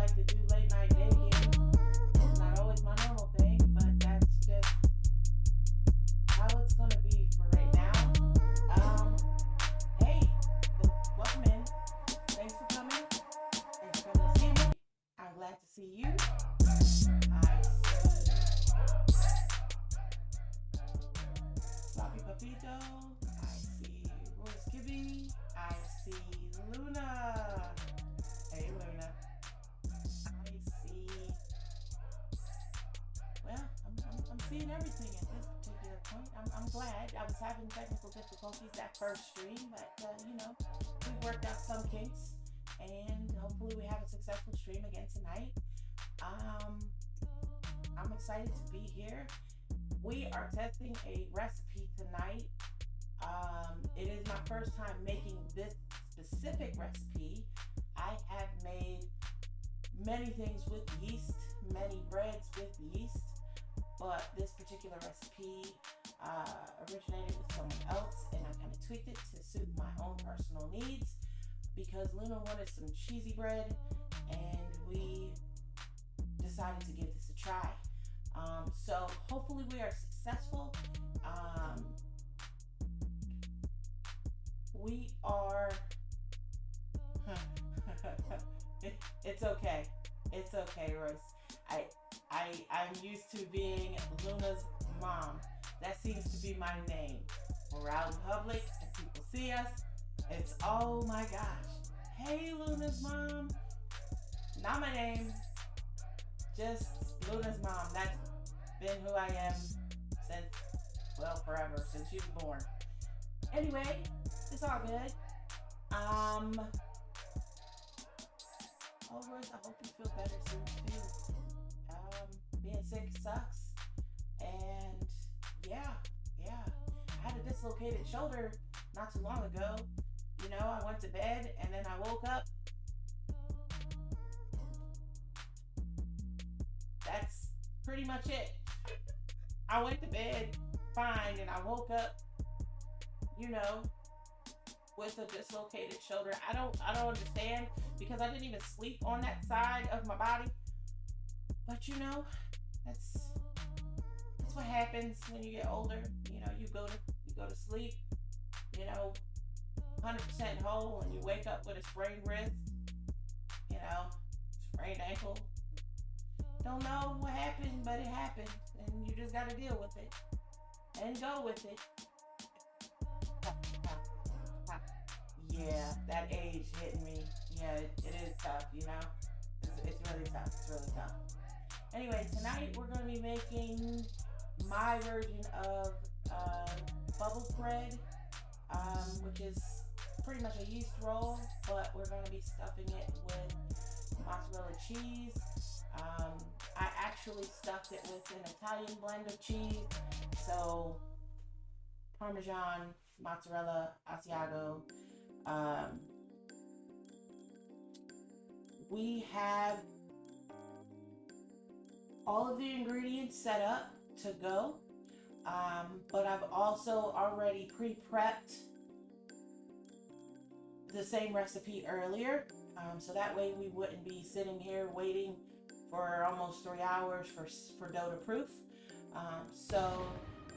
like to do late night baking. It's not always my normal thing, but that's just how it's gonna be for right now. Hey, welcome in. Thanks for coming. Thanks for coming to see me. I'm glad to see you. I see Sloppy Papito. I see Royce Kibby. I see Luna. Hey, Luna. I see. Well, I'm seeing everything at this particular point. I'm glad. I was having technical difficulties that first stream, but we worked out some kinks, and hopefully we have a successful stream again tonight. I'm excited to be here. We are testing a recipe tonight. It is my first time making this specific recipe. I have made many things with yeast, many breads with yeast, but this particular recipe originated with someone else, and I kind of tweaked it to suit my own personal needs because Luna wanted some cheesy bread, and we decided to give this a try. So hopefully we are successful. We are. It's okay. It's okay, Royce. I'm used to being Luna's mom. That seems to be my name. When we're out in public and people see us, it's oh my gosh. Hey, Luna's mom. Not my name. Just Luna's mom. That's been who I am since, forever, since she was born. Anyway, it's all good. Royce, I hope you feel better soon too. Being sick sucks. And yeah. I had a dislocated shoulder not too long ago. I went to bed and then I woke up. That's pretty much it. I went to bed fine and I woke up, with a dislocated shoulder. I don't understand because I didn't even sleep on that side of my body. But that's what happens when you get older. You go to sleep, 100% whole, and you wake up with a sprained wrist, sprained ankle. Don't know what happened, but it happened, and you just got to deal with it and go with it. Yeah, that age hitting me. Yeah, it is tough, It's really tough. It's really tough. Anyway, tonight we're going to be making my version of bubble bread, which is pretty much a yeast roll, but we're going to be stuffing it with mozzarella cheese. I actually stuffed it with an Italian blend of cheese, so Parmesan, mozzarella, Asiago. We have all of the ingredients set up to go, but I've also already pre-prepped the same recipe earlier, so that way we wouldn't be sitting here waiting for almost 3 hours for dough to proof. So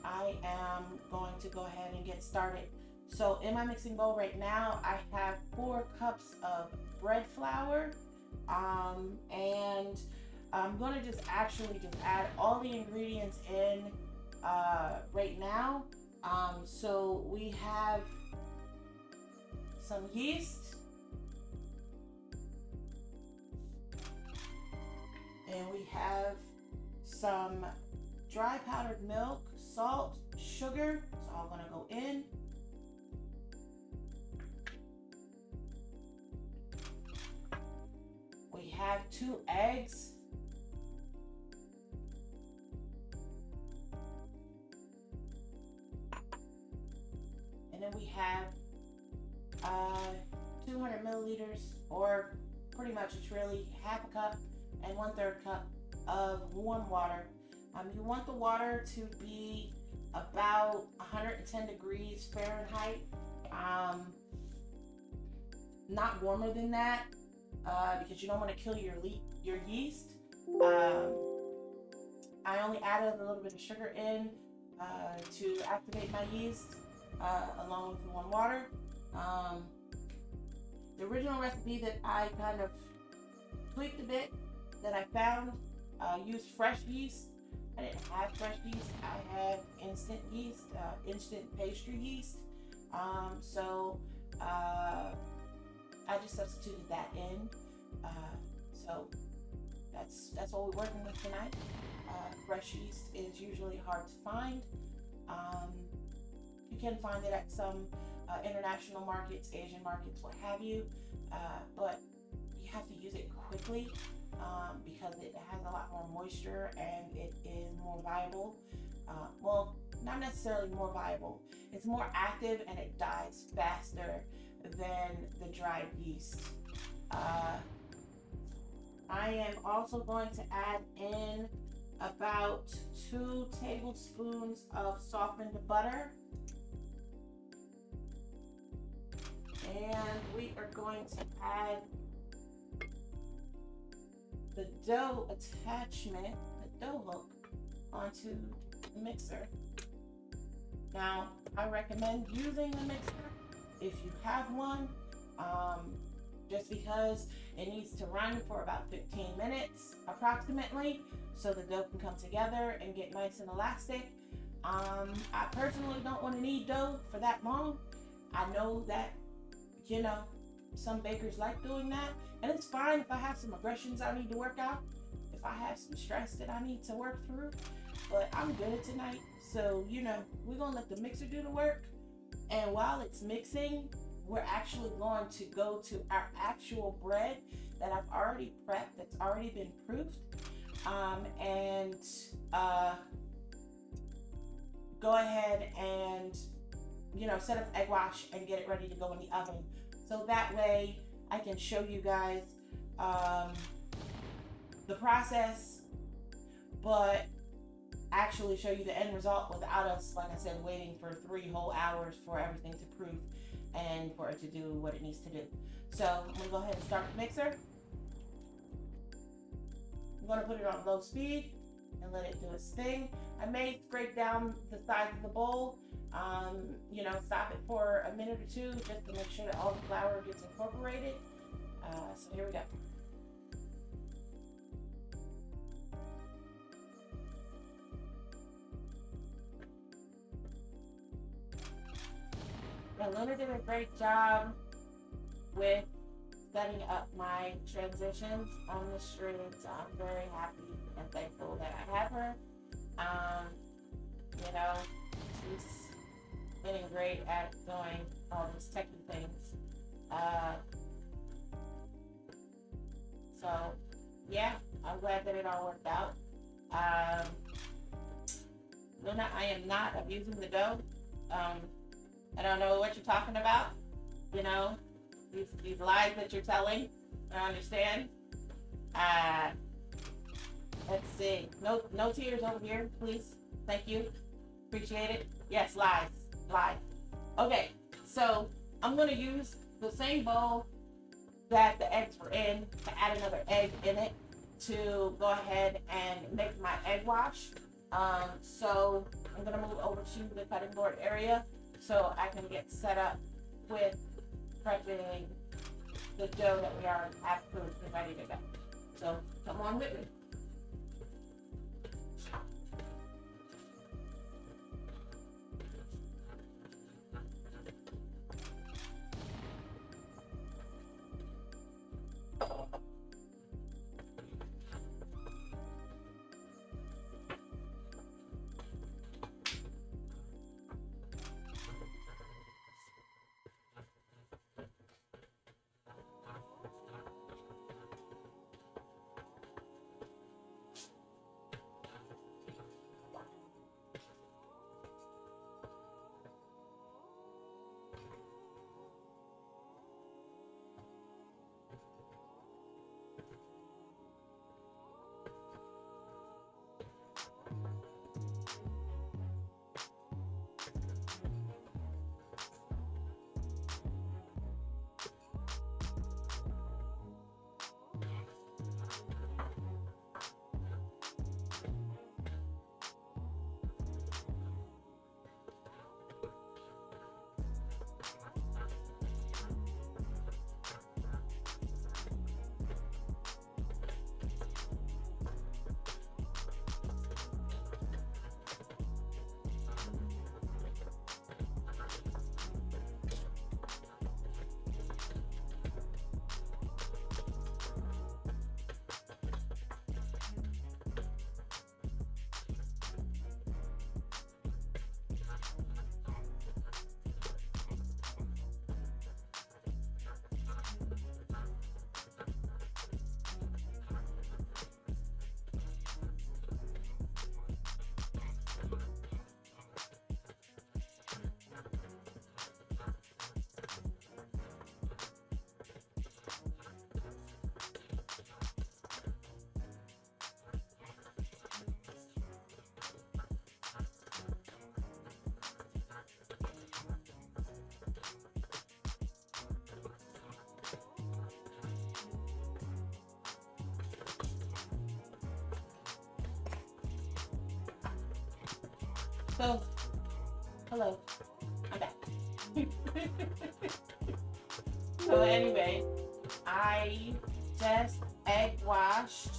I am going to go ahead and get started. So in my mixing bowl right now, I have 4 cups of bread flour, and I'm going to just add all the ingredients in right now. So we have some yeast, and we have some dry powdered milk, salt, sugar. It's all going to go in. We have 2 eggs. And then we have 200 milliliters, or pretty much it's really half a cup and 1/3 cup of warm water. You want the water to be about 110 degrees Fahrenheit. Not warmer than that. because you don't want to kill your yeast. Um, I only added a little bit of sugar in to activate my yeast along with the warm water. The original recipe that I kind of tweaked a bit that I found used fresh yeast. I didn't have fresh yeast. I have instant yeast, instant pastry yeast. So I just substituted that in. So that's what we're working with tonight. Fresh yeast is usually hard to find. You can find it at some international markets, Asian markets, what have you, but you have to use it quickly because it has a lot more moisture and it is more viable. Well, not necessarily more viable. It's more active and it dies faster than the dried yeast. I am also going to add in about 2 tablespoons of softened butter. And we are going to add the dough attachment, the dough hook, onto the mixer. Now, I recommend using the mixer if you have one, just because it needs to run for about 15 minutes approximately, so the dough can come together and get nice and elastic. I personally don't want to knead dough for that long. I know that, you know, some bakers like doing that, and it's fine if I have some aggressions I need to work out, if I have some stress that I need to work through, but I'm good tonight. So, you know, we're gonna let the mixer do the work, and while it's mixing, we're actually going to go to our actual bread that I've already prepped, that's already been proofed, and go ahead and, you know, set up egg wash and get it ready to go in the oven. So that way I can show you guys the process, but actually show you the end result without us, like I said, waiting for 3 whole hours for everything to proof and for it to do what it needs to do. So I'm gonna go ahead and start the mixer. I'm gonna put it on low speed and let it do its thing. I may scrape down the sides of the bowl, you know, stop it for a minute or two just to make sure that all the flour gets incorporated. So here we go. Now, Luna did a great job with setting up my transitions on the stream, so I'm very happy and thankful that I have her. You know, she's getting great at doing all these techie things. So yeah, I'm glad that it all worked out. Luna, I am not abusing the dough. I don't know what you're talking about. You know, these lies that you're telling. I understand. Let's see. No tears over here, please. Thank you. Appreciate it. Yes, lies. Okay, so I'm gonna use the same bowl that the eggs were in to add another egg in it to go ahead and make my egg wash. So I'm gonna move over to the cutting board area so I can get set up with prepping the dough that we already have proofed and ready to go. So come on with me. So, hello, I'm back. So anyway, I just egg washed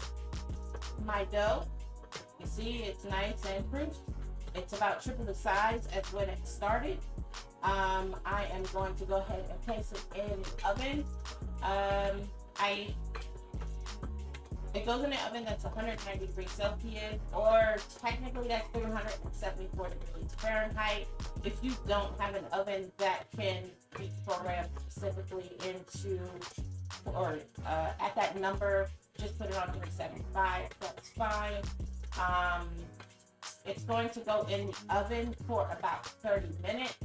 my dough. You see, it's nice and improved. It's about triple the size as when it started. I am going to go ahead and place it in the oven. It goes in the oven that's 190 degrees Celsius, or technically that's 374 degrees Fahrenheit. If you don't have an oven that can be programmed specifically into, or at that number, just put it on 375, that's fine. It's going to go in the oven for about 30 minutes.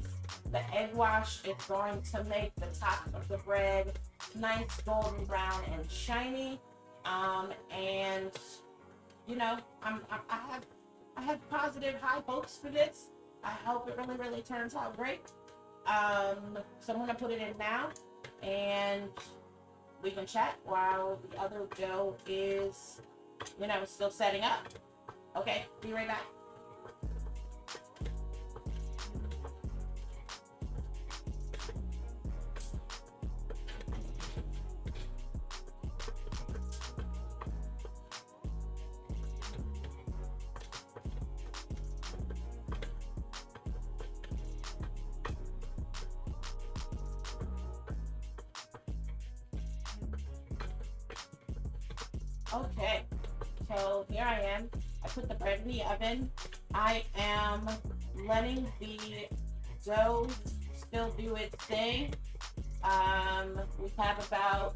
The egg wash is going to make the top of the bread nice golden brown and shiny. And you know, I have positive high hopes for this. I hope it really turns out great. So I'm gonna put it in now, and we can chat while the other dough is, you know, still setting up. Okay, be right back. Okay, so here I am. I put the bread in the oven. I am letting the dough still do its thing. We have about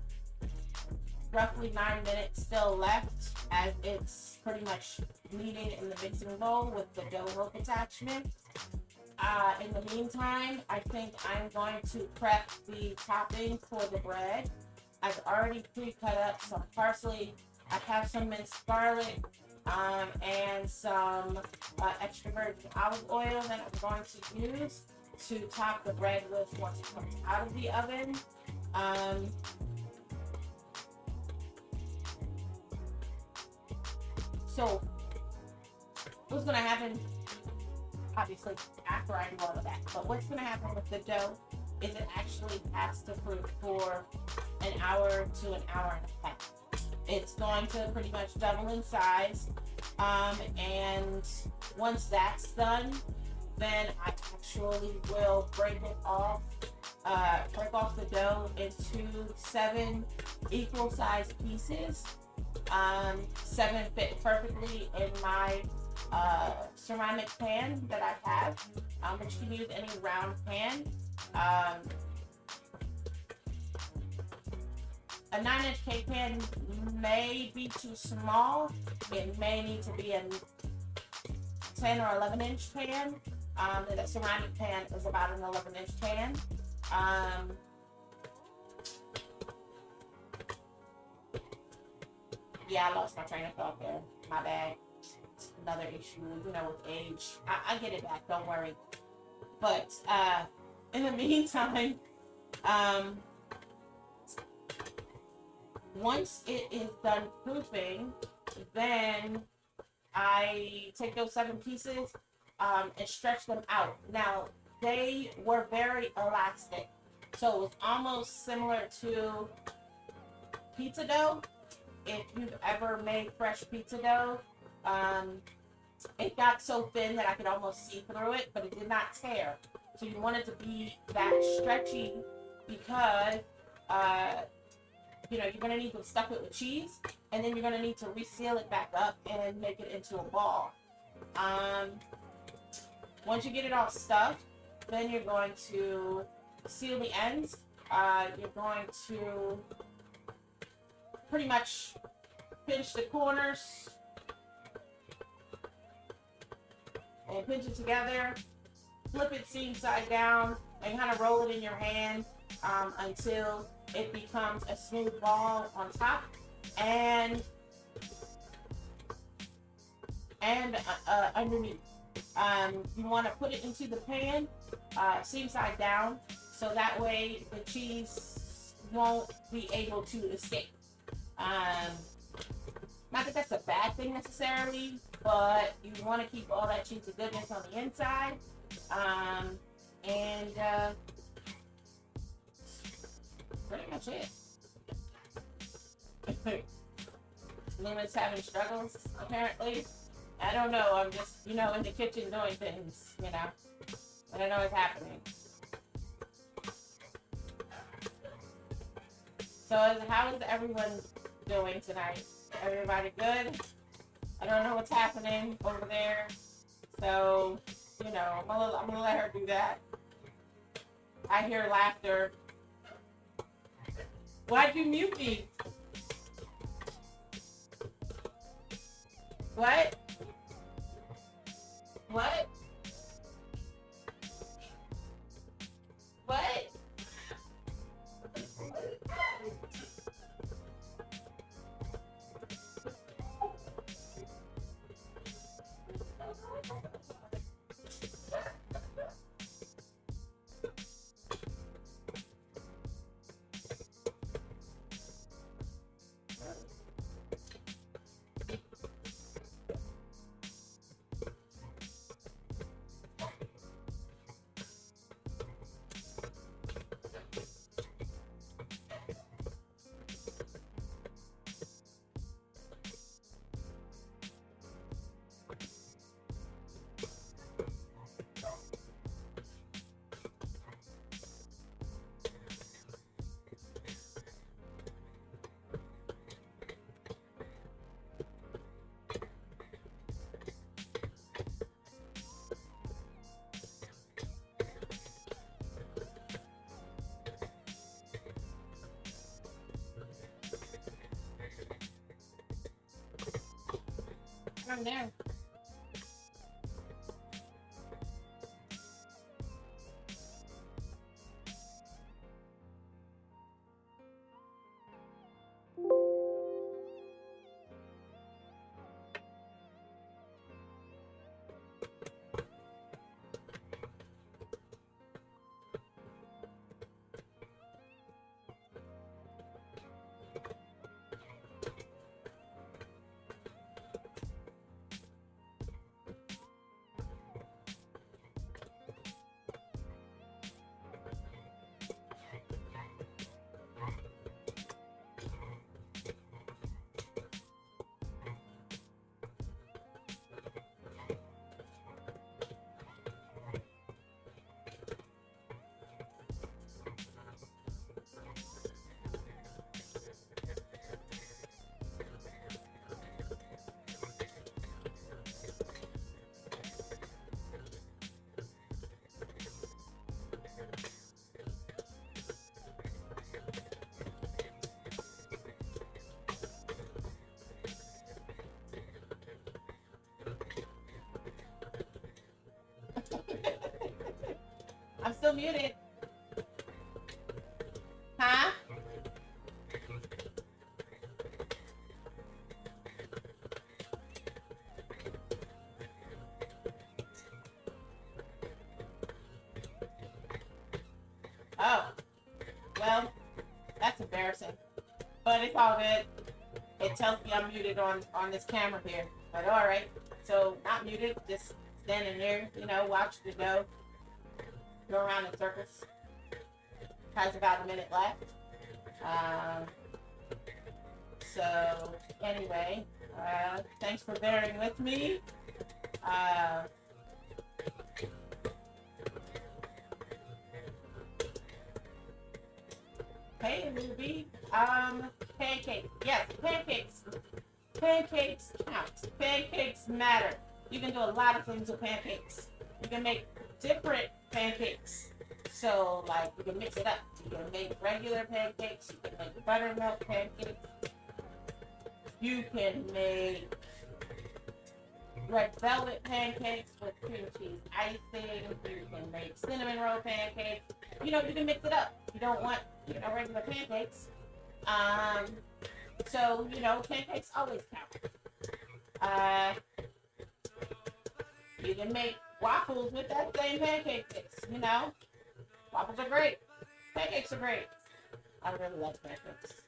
roughly 9 minutes still left, as it's pretty much kneading in the mixing bowl with the dough milk attachment. In the meantime, I think I'm going to prep the topping for the bread. I've already pre-cut up some parsley. I have some minced garlic, and some extra virgin olive oil that I'm going to use to top the bread with once it comes out of the oven. So what's going to happen, obviously, after I do all of that, but what's going to happen with the dough is it actually has to fruit for an hour to an hour and a half. It's going to pretty much double in size, and once that's done, then I actually will break off the dough into 7 equal sized pieces. 7 fit perfectly in my ceramic pan that I have, but you can use any round pan. A 9-inch cake pan may be too small. It may need to be a 10 or 11-inch pan. The ceramic pan is about an 11-inch pan. Yeah, I lost my train of thought there. My bad. It's another issue, you know, with age. I get it back, don't worry. But in the meantime, once it is done proofing, then I take those 7 pieces and stretch them out. Now, they were very elastic, so it was almost similar to pizza dough. If you've ever made fresh pizza dough, it got so thin that I could almost see through it, but it did not tear. So you want it to be that stretchy because you know, you're going to need to stuff it with cheese, and then you're going to need to reseal it back up and make it into a ball. Once you get it all stuffed, then you're going to seal the ends. You're going to pretty much pinch the corners and pinch it together, flip it seam side down, and kind of roll it in your hand until it becomes a smooth ball on top, and underneath. You want to put it into the pan, seam side down, so that way the cheese won't be able to escape. Not that that's a bad frosting necessarily, but you want to keep all that cheesy goodness on the inside. And pretty much it. Luna's having struggles, apparently. I don't know. I'm just, in the kitchen doing things, I don't know what's happening. So how is everyone doing tonight? Everybody good? I don't know what's happening over there. So, I'm gonna let her do that. I hear laughter. Why'd you mute me? What? What? What? I'm there. I'm still muted. Huh? Oh. Well, that's embarrassing. But it's all good. It tells me I'm muted on this camera here. But alright. So, not muted. Just standing there, watch the dough go around in circles. Has about a minute left. So anyway, thanks for bearing with me. Hey, Ruby. Pancakes. Yes, pancakes. Pancakes count. Pancakes matter. You can do a lot of things with pancakes. You can make different pancakes. So, like, you can mix it up. You can make regular pancakes. You can make buttermilk pancakes. You can make red velvet pancakes with cream cheese icing. You can make cinnamon roll pancakes. You can mix it up. You don't want, regular pancakes. So, pancakes always count. You can make waffles with that same pancake mix, Waffles are great. Pancakes are great. I really like pancakes.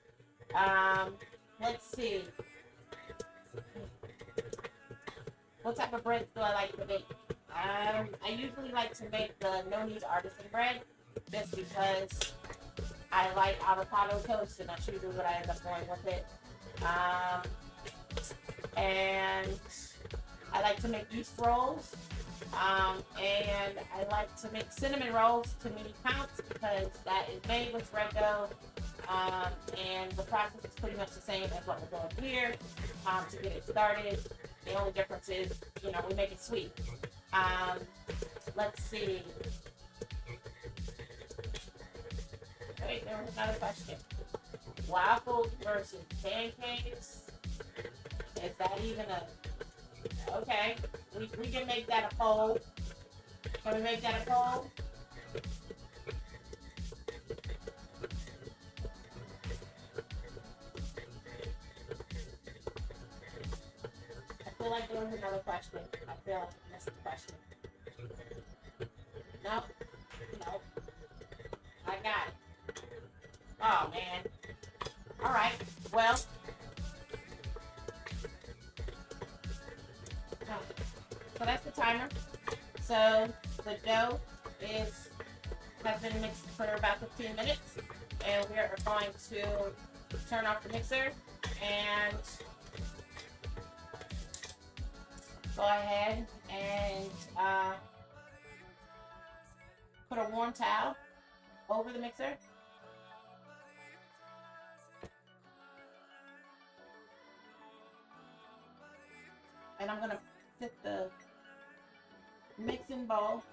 Let's see. What type of breads do I like to make? I usually like to make the no-knead artisan bread just because I like avocado toast, and that's usually what I end up going with it. And I like to make yeast rolls. And I like to make cinnamon rolls to mini pounds because that is made with red dough. And the process is pretty much the same as what we're doing here to get it started. The only difference is, we make it sweet. Let's see. Wait, there was another question. Waffles versus pancakes. Is that even a... Okay, we can make that a poll. Can we make that a poll? I feel like there was another question. I feel like I missed the question. Nope. Nope. I got it. Oh, man. All right. Well. So that's the timer. So the dough has been mixed for about 15 minutes. And we are going to turn off the mixer and go ahead and put a warm towel over the mixer. And I'm going to sit the mixing bowl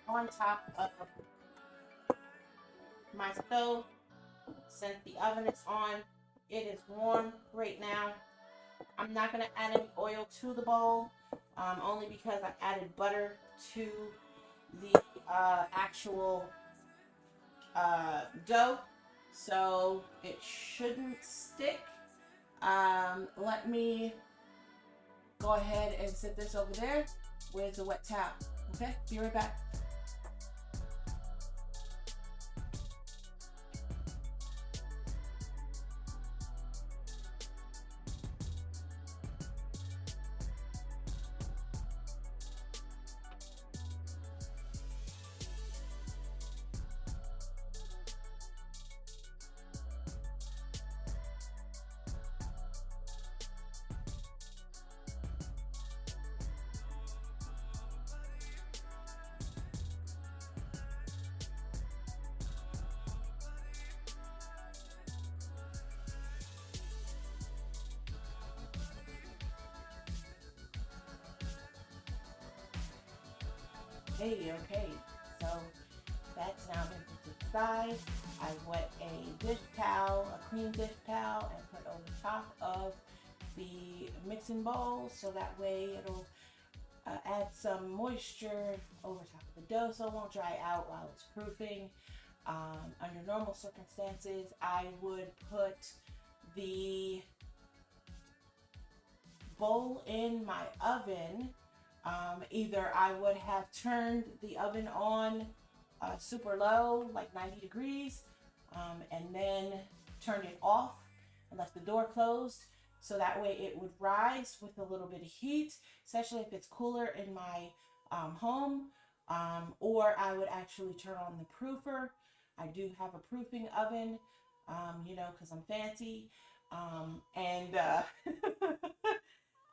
on top of my stove. Since the oven is on, it is warm right now. I'm not going to add any oil to the bowl, only because I added butter to the actual dough, so it shouldn't stick. Let me go ahead and sit this over there with the wet towel. Okay, be right back. Okay, so that's now been put to the side. I wet a dish towel, a clean dish towel, and put over top of the mixing bowl so that way it'll add some moisture over top of the dough so it won't dry out while it's proofing. Under normal circumstances, I would put the bowl in my oven. Either I would have turned the oven on super low, like 90 degrees, and then turned it off and left the door closed, so that way it would rise with a little bit of heat, especially if it's cooler in my home. Or I would actually turn on the proofer. I do have a proofing oven, because I'm fancy, and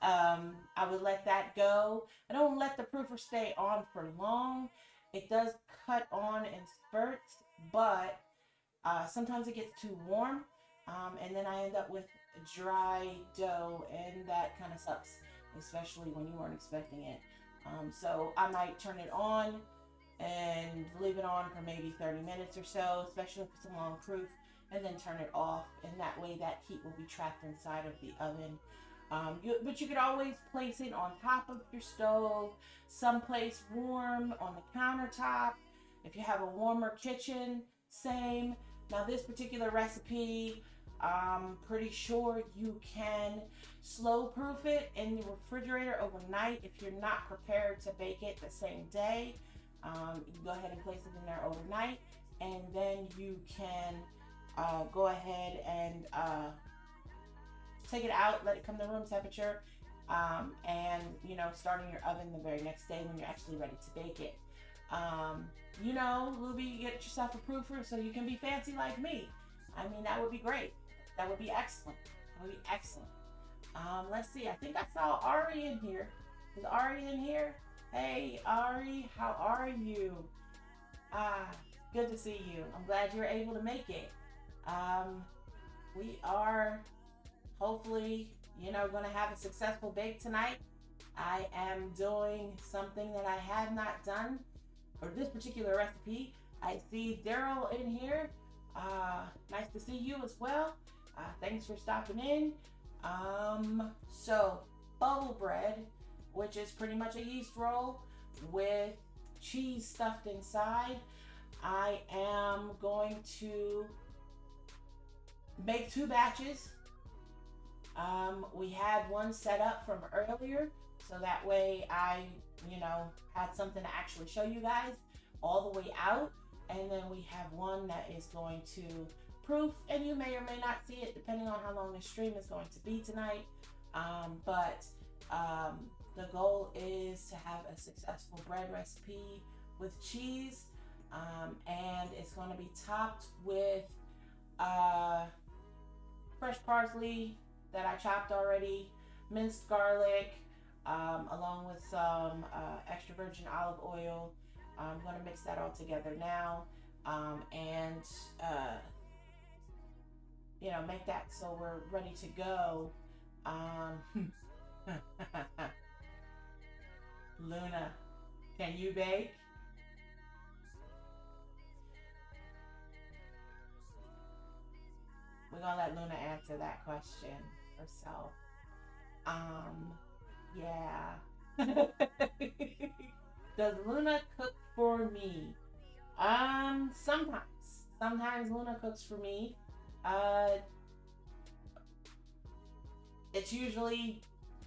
I would let that go. I don't let the proofer stay on for long. It does cut on in spurts, but sometimes it gets too warm, and then I end up with dry dough, and that kind of sucks, especially when you weren't expecting it. So I might turn it on and leave it on for maybe 30 minutes or so, especially if it's a long proof, and then turn it off, and that way that heat will be trapped inside of the oven. But you could always place it on top of your stove, someplace warm on the countertop. If you have a warmer kitchen, same. Now this particular recipe, I'm pretty sure you can slow proof it in the refrigerator overnight if you're not prepared to bake it the same day. You can go ahead and place it in there overnight, and then you can go ahead and take it out, let it come to room temperature, and starting your oven the very next day when you're actually ready to bake it. Luby, get yourself a proofer so you can be fancy like me. I mean, that would be great. That would be excellent. That would be excellent. Let's see. I think I saw Ari in here. Is Ari in here? Hey, Ari, how are you? Good to see you. I'm glad you're able to make it. We are hopefully, going to have a successful bake tonight. I am doing something that I have not done for this particular recipe. I see Daryl in here. Nice to see you as well. Thanks for stopping in. So bubble bread, which is pretty much a yeast roll with cheese stuffed inside. I am going to make 2 batches. We had one set up from earlier, so that way I, had something to actually show you guys all the way out. And then we have one that is going to proof, and you may or may not see it depending on how long the stream is going to be tonight. But the goal is to have a successful bread recipe with cheese, and it's going to be topped with fresh parsley that I chopped already, minced garlic, along with some extra virgin olive oil. I'm going to mix that all together now, and make that so we're ready to go. Luna, can you bake? We're gonna let Luna answer that question herself. Yeah. Does Luna cook for me? Sometimes. Sometimes Luna cooks for me. It's usually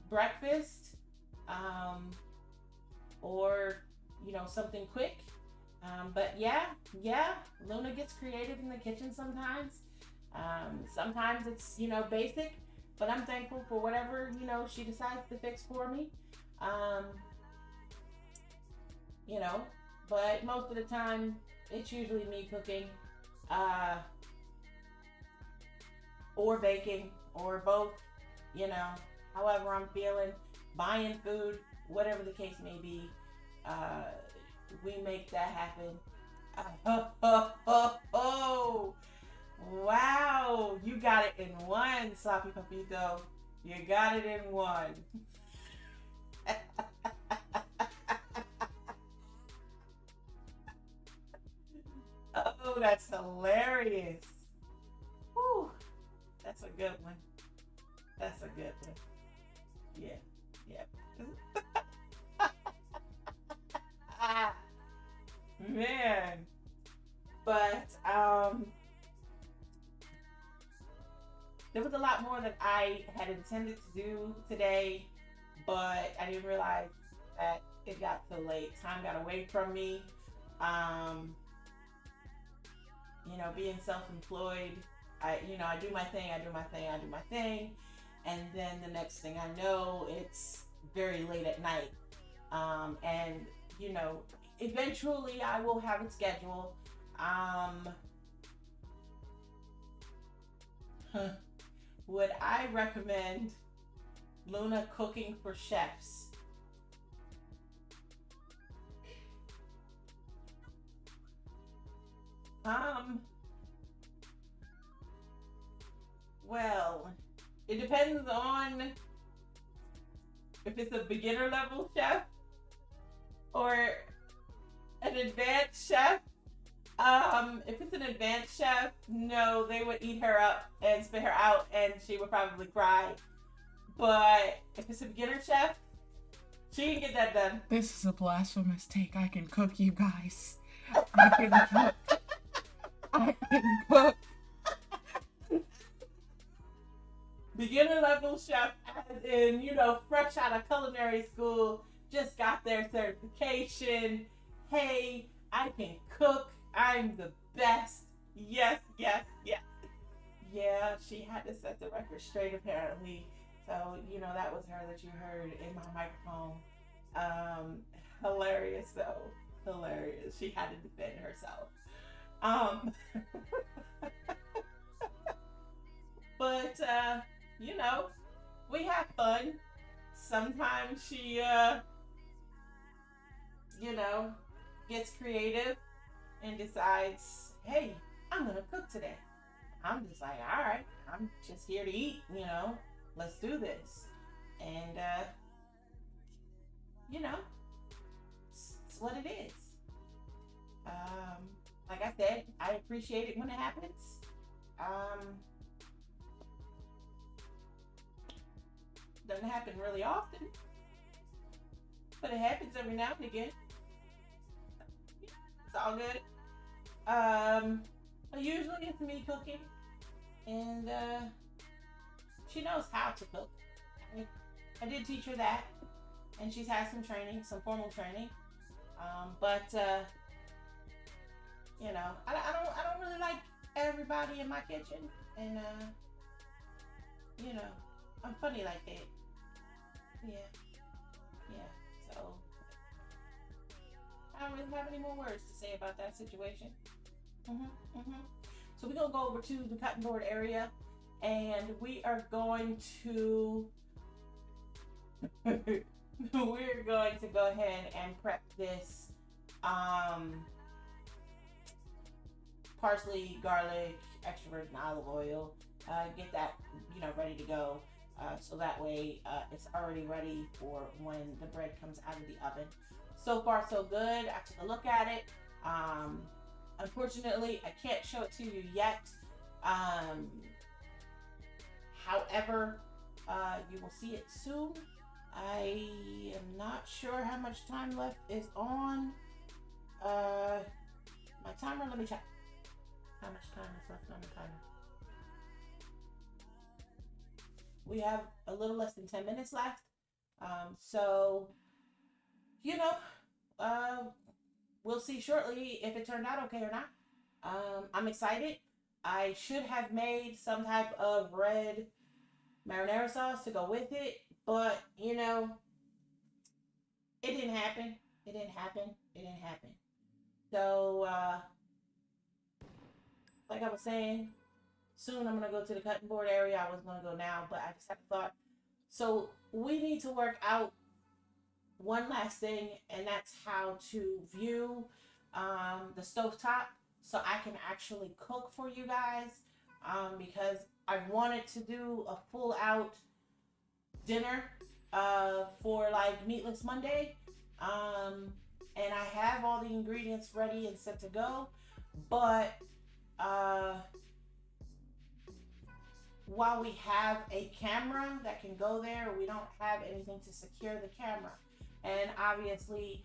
breakfast, or something quick. But yeah, Luna gets creative in the kitchen sometimes. Sometimes it's basic, but I'm thankful for whatever she decides to fix for me. But most of the time it's usually me cooking, or baking, or both. However I'm feeling, buying food, whatever the case may be, we make that happen. Wow, you got it in one, Sloppy Papito. You got it in one. Oh, that's hilarious. Whew, that's a good one. That's a good one. Yeah. Man. But there was a lot more that I had intended to do today, but I didn't realize that it got so late. Time got away from me. Being self-employed, I do my thing, and then the next thing I know, it's very late at night. And eventually I will have a schedule. Would I recommend Luna cooking for chefs? Well, it depends on if it's a beginner level chef or an advanced chef. If it's an advanced chef, no, they would eat her up and spit her out, and she would probably cry. But if it's a beginner chef, she can get that done. This is a blasphemous take. I can cook, you guys. I can cook. I can cook. Beginner level chef, as in, fresh out of culinary school, just got their certification. Hey, I can cook. I'm the best. Yes. Yeah, she had to set the record straight, apparently. So, that was her that you heard in my microphone. Um, Hilarious though. Hilarious. She had to defend herself. Um, but you know, we have fun. Sometimes she you know, gets creative and decides, hey, I'm gonna cook today. I'm just like, all right, I'm just here to eat, let's do this. And you know, it's what it is. Um, like I said, I appreciate it when it happens. Um, doesn't happen really often, but it happens every now and again. It's all good. But usually it's me cooking, and she knows how to cook. I did teach her that, and she's had some training, some formal training. But I don't really like everybody in my kitchen, and you know, I'm funny like that. Yeah, yeah. So I don't really have any more words to say about that situation. So we're gonna go over to the cutting board area, and we are going to we're going to go ahead and prep this parsley, garlic, extra virgin olive oil. Get that ready to go. So that way it's already ready for when the bread comes out of the oven. So far so good. I took a look at it. Unfortunately, I can't show it to you yet. However, you will see it soon. I am not sure how much time left is on my timer. Let me check how much time is left on the timer. We have a little less than 10 minutes left. So, we'll see shortly if it turned out okay or not. I'm excited. I should have made some type of red marinara sauce to go with it, but it didn't happen. It didn't happen. It didn't happen. So, like I was saying, soon I'm gonna go to the cutting board area. I was gonna go now, but I just had a thought. So we need to work out one last thing, and that's how to view the stovetop so I can actually cook for you guys, because I wanted to do a full out dinner for like Meatless Monday, and I have all the ingredients ready and set to go, but while we have a camera that can go there, we don't have anything to secure the camera. And obviously,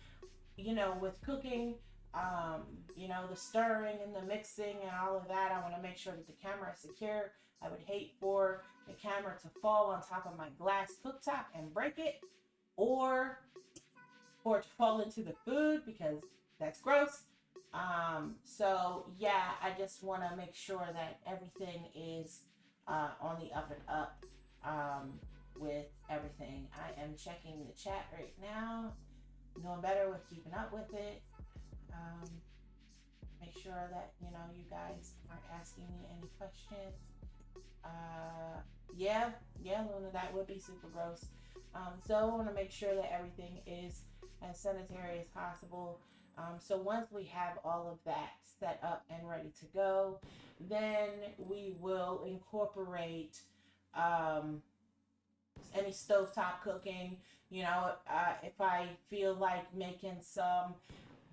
with cooking, the stirring and the mixing and all of that, I want to make sure that the camera is secure. I would hate for the camera to fall on top of my glass cooktop and break it, or for it to fall into the food, because that's gross. So yeah, I just want to make sure that everything is on the up and up with everything. I am checking the chat right now, doing better with keeping up with it. Make sure that you guys aren't asking me any questions. Yeah, Luna, that would be super gross. So I want to make sure that everything is as sanitary as possible. So once we have all of that set up and ready to go, then we will incorporate any stovetop cooking. If I feel like making some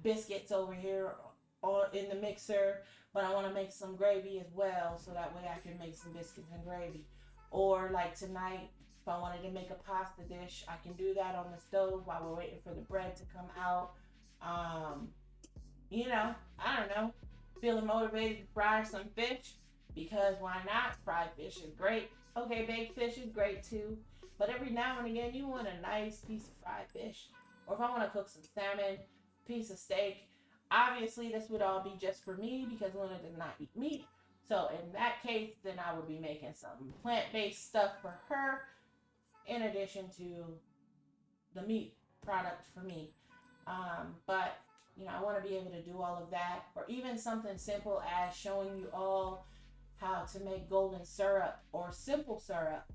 biscuits over here or in the mixer, but I want to make some gravy as well, so that way I can make some biscuits and gravy. Or like tonight, if I wanted to make a pasta dish, I can do that on the stove while we're waiting for the bread to come out. I don't know, feeling motivated to fry some fish, because why not? Fried fish is great. Okay, baked fish is great too. But every now and again, you want a nice piece of fried fish. Or if I want to cook some salmon, piece of steak, obviously this would all be just for me because Luna does not eat meat. So in that case, then I would be making some plant-based stuff for her. in addition to the meat product for me. But I want to be able to do all of that, or even something simple as showing you all how to make golden syrup or simple syrup,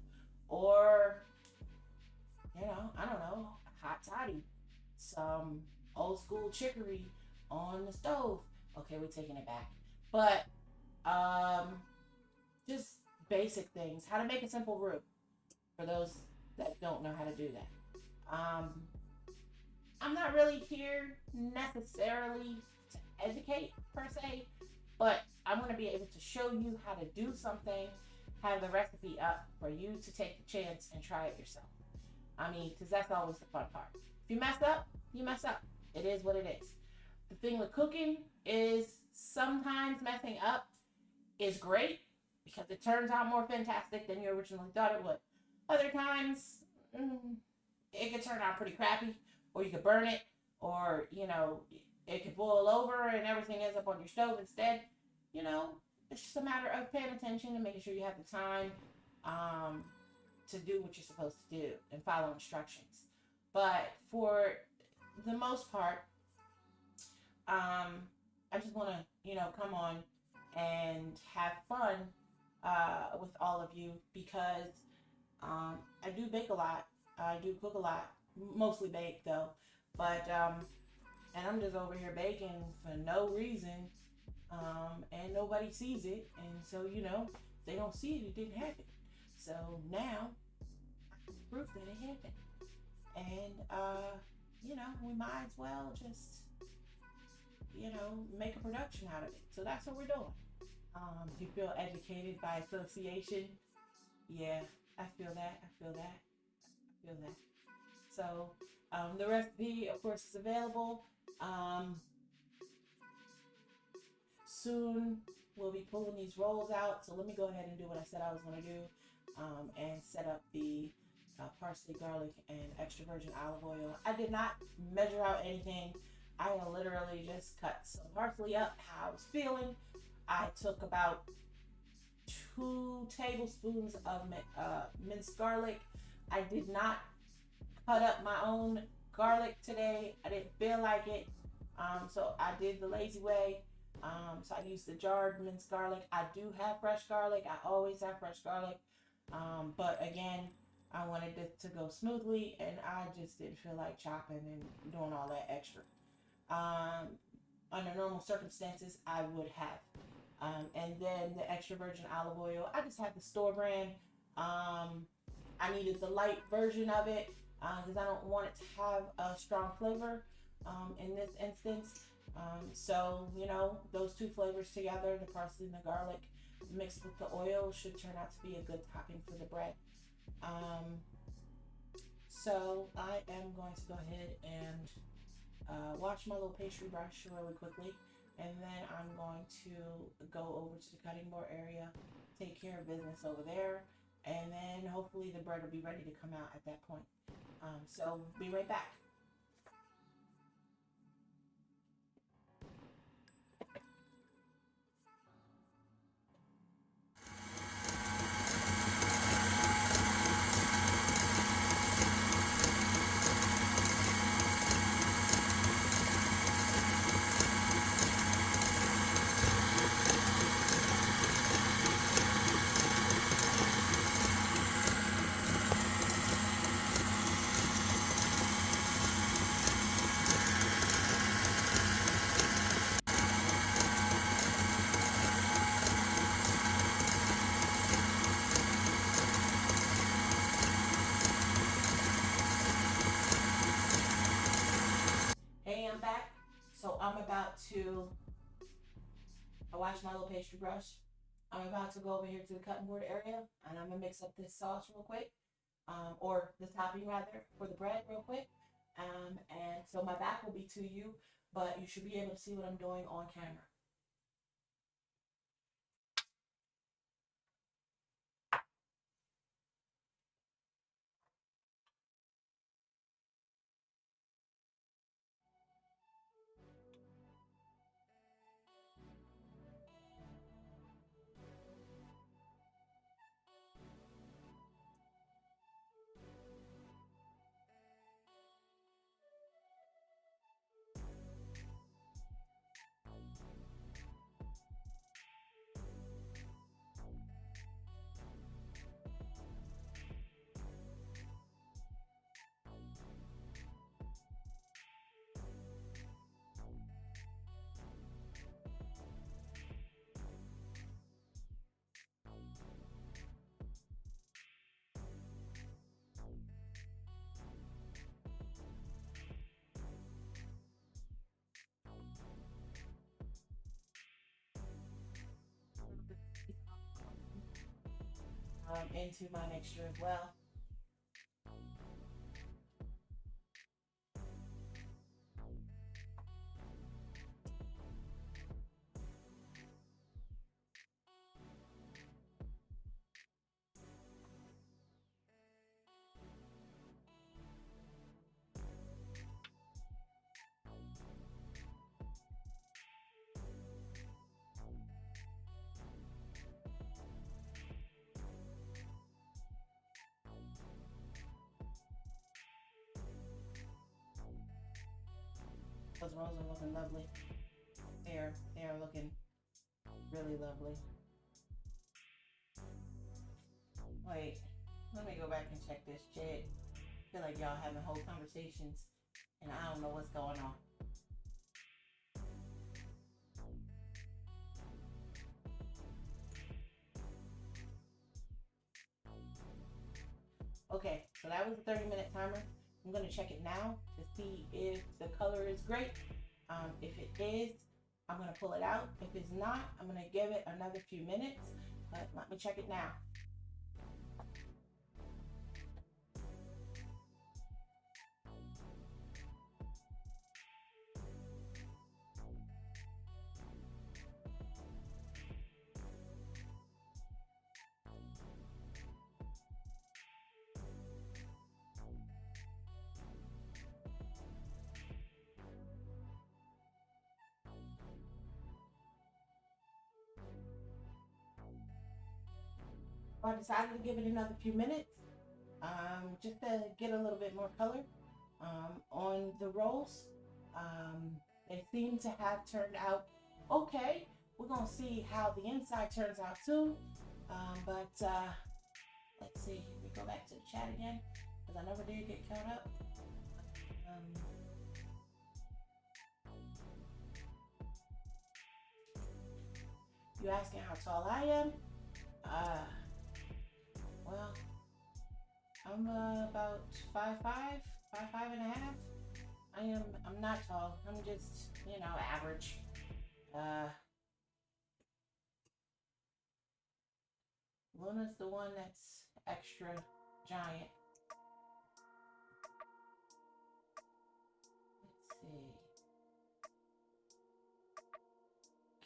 or I don't know, hot toddy, some old school chicory on the stove. Okay, we're taking it back, but just basic things. How to make a simple roux for those that don't know how to do that. I'm not really here necessarily to educate per se, but I want to be able to show you how to do something, have the recipe up for you to take the chance and try it yourself. I mean, because that's always the fun part. If you mess up, you mess up. It is what it is. The thing with cooking is sometimes messing up is great because it turns out more fantastic than you originally thought it would. Other times, it could turn out pretty crappy, or you could burn it, or it could boil over and everything ends up on your stove instead. It's just a matter of paying attention and making sure you have the time to do what you're supposed to do and follow instructions. But for the most part, I just want to come on and have fun with all of you, because I do bake a lot. I do cook a lot, mostly bake though. But and I'm just over here baking for no reason, and nobody sees it, and so if they don't see it, it didn't happen. So now, proof that it happened, and we might as well just make a production out of it. So that's what we're doing. You feel educated by association. Yeah, I feel that. I feel that. I feel that. So the recipe, of course, is available. Soon we'll be pulling these rolls out. So let me go ahead and do what I said I was going to do, and set up the parsley, garlic, and extra virgin olive oil. I did not measure out anything. I literally just cut some parsley up how I was feeling. I took about 2 tablespoons of minced garlic. I did not cut up my own garlic today. I didn't feel like it. So I did the lazy way. So I used the jarred minced garlic. I do have fresh garlic. I always have fresh garlic. But again, I wanted it to go smoothly, and I just didn't feel like chopping and doing all that extra. Under normal circumstances, I would have. And then the extra virgin olive oil, I just had the store brand. I needed the light version of it because I don't want it to have a strong flavor in this instance. So, those 2 flavors together, the parsley and the garlic mixed with the oil, should turn out to be a good topping for the bread. So I am going to go ahead and wash my little pastry brush really quickly, and then I'm going to go over to the cutting board area, take care of business over there, and then hopefully the bread will be ready to come out at that point. So be right back. Hey, I'm back. So I'm about to wash my little pastry brush. I'm about to go over here to the cutting board area, and I'm gonna mix up this sauce real quick, or the topping rather, for the bread real quick. And so my back will be to you, but you should be able to see what I'm doing on camera. into my mixture as well. Those rolls are looking lovely. They are looking really lovely. Wait, let me go back and check this chat. I feel like y'all having whole conversations and I don't know what's going on. Okay, so that was a 30-minute timer. I'm gonna check it now to see if the color is great. If it is, I'm gonna pull it out. If it's not, I'm gonna give it another few minutes, but let me check it now. I decided to give it another few minutes just to get a little bit more color on the rolls. They seem to have turned out okay. We're gonna see how the inside turns out too. But let's see. Let me go back to the chat again because I never did get caught up. You asking how tall I am? Well, I'm about 5'5", 5'5.5". I'm not tall. I'm just, average. Luna's the one that's extra giant. Let's see.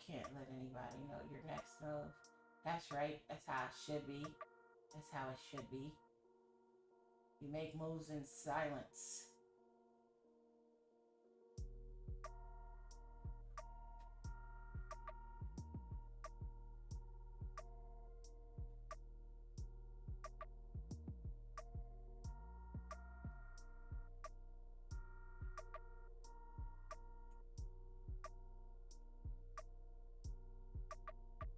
Can't let anybody know your next move. That's right. That's how it should be. That's how it should be. You make moves in silence.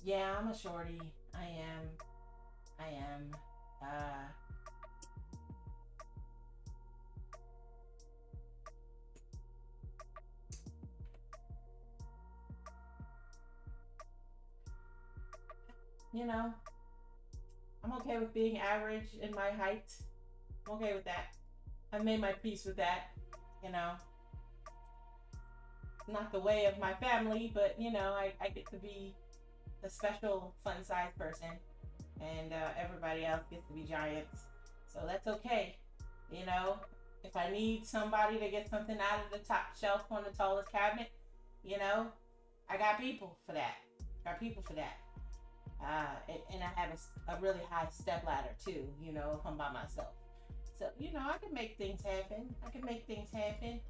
Yeah, I'm a shorty. I am. I'm okay with being average in my height. I'm okay with that. I've made my peace with that, Not the way of my family, but, I get to be the special fun-sized person. And everybody else gets to be giants. So that's okay. If I need somebody to get something out of the top shelf on the tallest cabinet, I got people for that. And I have a really high step ladder too, if I'm by myself. So, I can make things happen.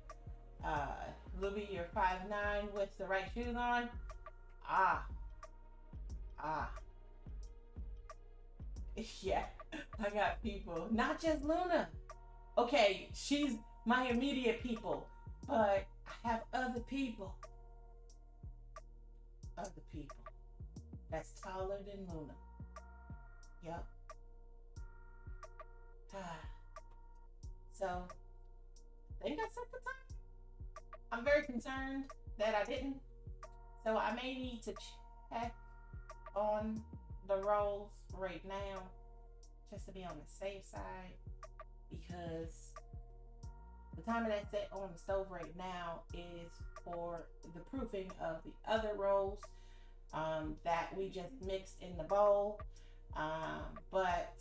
Libby, you're 5'9" with the right shoes on. Yeah, I got people. Not just Luna. Okay, she's my immediate people, but I have other people. That's taller than Luna. Yep. So, I think I set the time. I'm very concerned that I didn't. So I may need to check on the rolls right now just to be on the safe side, because the timer that's set on the stove right now is for the proofing of the other rolls that we just mixed in the bowl. But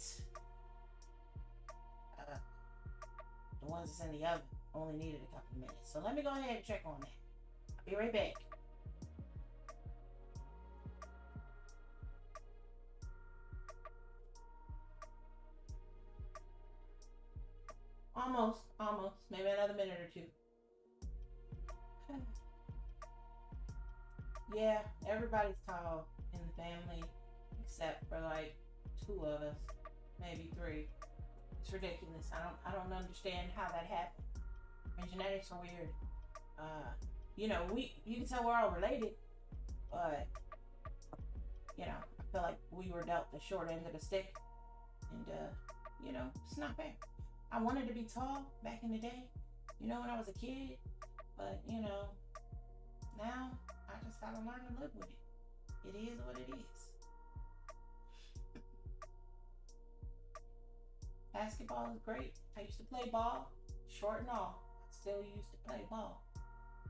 the ones that's in the oven only needed a couple minutes. So let me go ahead and check on that. I'll be right back. Almost. Maybe another minute or two. Yeah, everybody's tall in the family except for like 2 of us, maybe 3. It's ridiculous. I don't understand how that happened. I mean, genetics are weird. You know, you can tell we're all related, but you know, I feel like we were dealt the short end of the stick, and you know, it's not fair. I wanted to be tall back in the day, you know, when I was a kid, but you know, now I just gotta learn to live with it. It is what it is. Basketball is great. I used to play ball, short and all. I still used to play ball.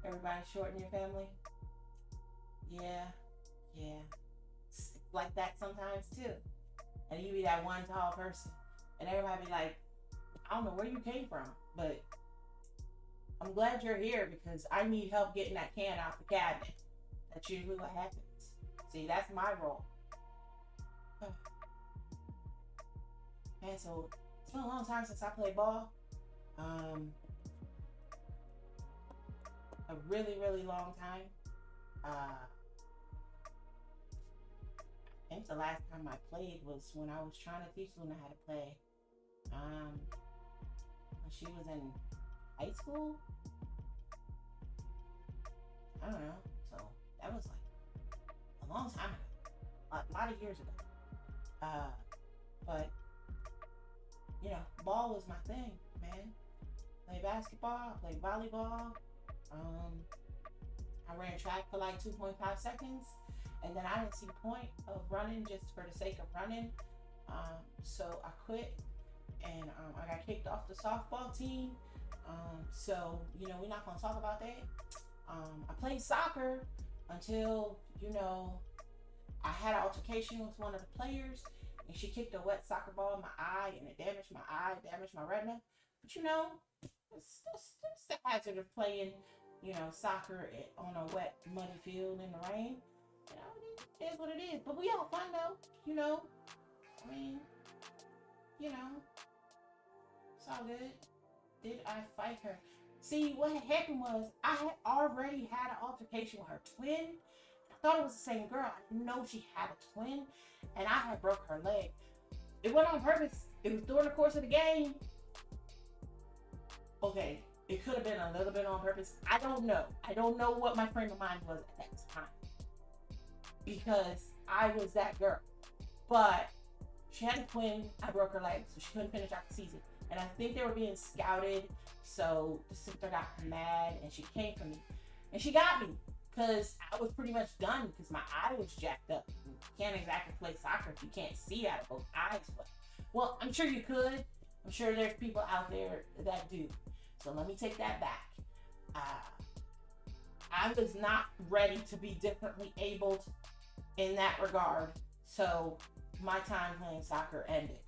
Everybody short in your family? Yeah. It's like that sometimes too. And you be that one tall person, and everybody be like, I don't know where you came from, but I'm glad you're here because I need help getting that can out the cabinet. That's usually what happens. See, that's my role. And so it's been a long time since I played ball. A really, really long time. I think the last time I played was when I was trying to teach Luna how to play. When she was in high school. I don't know. So that was like a long time ago. A lot of years ago. But you know, ball was my thing, man. Played basketball, I played volleyball. I ran track for like 2.5 seconds, and then I didn't see the point of running just for the sake of running. So I quit, and I got kicked off the softball team. So you know, we're not gonna talk about that. I played soccer until, you know, I had an altercation with one of the players, and she kicked a wet soccer ball in my eye, and it damaged my eye, damaged my retina. But you know, it's the hazard of playing, you know, soccer on a wet, muddy field in the rain. You know, it is what it is. But we have fun though, you know. I mean, you know, it's all good. Did I fight her? See, what had happened was I had already had an altercation with her twin. I thought it was the same girl. I didn't know she had a twin, and I had broke her leg. It wasn't on purpose. It was during the course of the game. Okay, it could have been a little bit on purpose. I don't know. I don't know what my frame of mind was at that time, because I was that girl. But she had a twin. I broke her leg, so she couldn't finish out the season. And I think they were being scouted, so the sister got mad, and she came for me. And she got me, because I was pretty much done, because my eye was jacked up. You can't exactly play soccer if you can't see out of both eyes. Well, I'm sure you could. I'm sure there's people out there that do. So let me take that back. I was not ready to be differently abled in that regard. So my time playing soccer ended.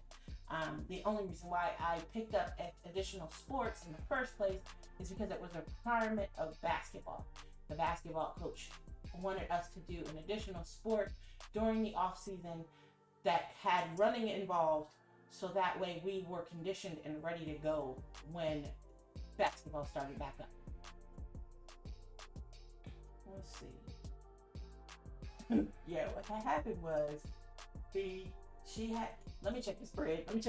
The only reason why I picked up additional sports in the first place is because it was a requirement of basketball. The basketball coach wanted us to do an additional sport during the off season that had running involved, so that way we were conditioned and ready to go when basketball started back up. Let's see. Yeah, what had happened was she had, let me check this bread. I think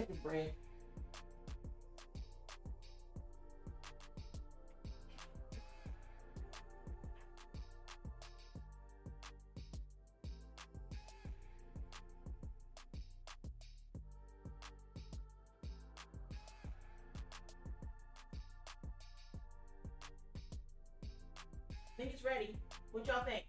it's ready. What y'all think?